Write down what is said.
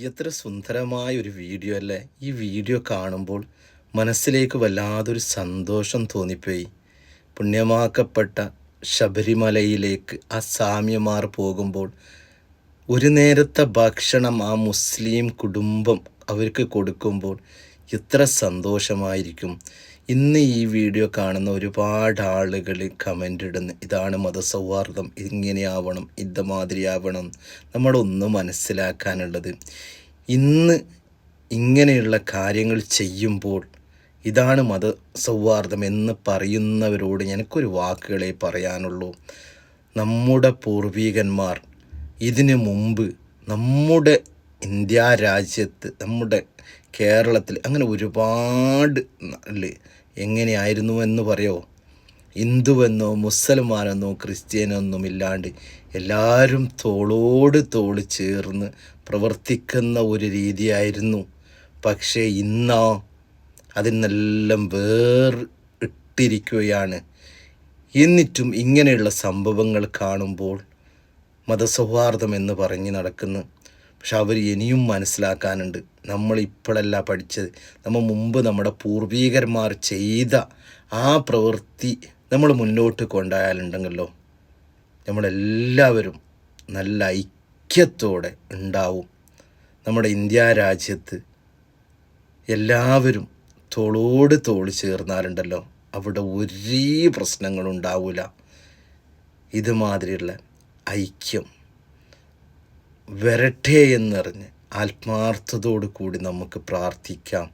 എത്ര സുന്ദരമായ ഒരു വീഡിയോ അല്ലേ. ഈ വീഡിയോ കാണുമ്പോൾ മനസ്സിലേക്ക് വല്ലാതൊരു സന്തോഷം തോന്നിപ്പോയി. പുണ്യമാക്കപ്പെട്ട ശബരിമലയിലേക്ക് ആ സാമ്യമാർ പോകുമ്പോൾ ഒരു നേരത്തെ ഭക്ഷണം ആ മുസ്ലിം കുടുംബം അവർക്ക് കൊടുക്കുമ്പോൾ എത്ര സന്തോഷമായിരിക്കും. ഇന്ന് ഈ വീഡിയോ കാണുന്ന ഒരുപാട് ആളുകൾ കമൻ്റ് ഇടുന്നു, ഇതാണ് മതസൗഹാർദ്ദം, ഇങ്ങനെയാവണം, ഇതമാതിരിയാവണം. നമ്മളൊന്ന് മനസ്സിലാക്കാനുള്ളത്, ഇന്ന് ഇങ്ങനെയുള്ള കാര്യങ്ങൾ ചെയ്യുമ്പോൾ ഇതാണ് മതസൗഹാർദ്ദം എന്ന് പറയുന്നവരോട് എനിക്കൊരു വാക്കുകളെ പറയാനുള്ളൂ. നമ്മുടെ പൂർവികന്മാർ ഇതിനു മുമ്പ് നമ്മുടെ ഇന്ത്യ രാജ്യത്ത്, നമ്മുടെ കേരളത്തിൽ അങ്ങനെ ഒരുപാട് എങ്ങനെയായിരുന്നു എന്ന് പറയോ, ഹിന്ദുവെന്നോ മുസൽമാനെന്നോ ക്രിസ്ത്യനൊന്നും ഇല്ലാണ്ട് എല്ലാവരും തോളോട് തോൾ ചേർന്ന് പ്രവർത്തിക്കുന്ന ഒരു രീതിയായിരുന്നു. പക്ഷേ ഇന്നോ അതിനെല്ലാം ഇട്ടിരിക്കുകയാണ്. എന്നിട്ടും ഇങ്ങനെയുള്ള സംഭവങ്ങൾ കാണുമ്പോൾ മതസൗഹാർദ്ദം എന്ന് പറഞ്ഞ് നടക്കുന്നു. പക്ഷെ അവർ ഇനിയും മനസ്സിലാക്കാനുണ്ട്. നമ്മൾ ഇപ്പോഴല്ല പഠിച്ചത്, നമ്മൾ മുമ്പ് നമ്മുടെ പൂർവികന്മാർ ചെയ്ത ആ പ്രവൃത്തി നമ്മൾ മുന്നോട്ട് കൊണ്ടുപോയാലുണ്ടെങ്കിലോ നമ്മളെല്ലാവരും നല്ല ഐക്യത്തോടെ ഉണ്ടാവും. നമ്മുടെ ഇന്ത്യ രാജ്യത്ത് എല്ലാവരും തോളോട് തോൾ ചേർന്നാലുണ്ടല്ലോ അവിടെ ഒരേ പ്രശ്നങ്ങളുണ്ടാവില്ല. ഇതുമാതിരിയുള്ള ഐക്യം വരട്ടെ എന്നറിഞ്ഞ് ആത്മാർത്ഥതയോടു കൂടി നമുക്ക് പ്രാർത്ഥിക്കാം.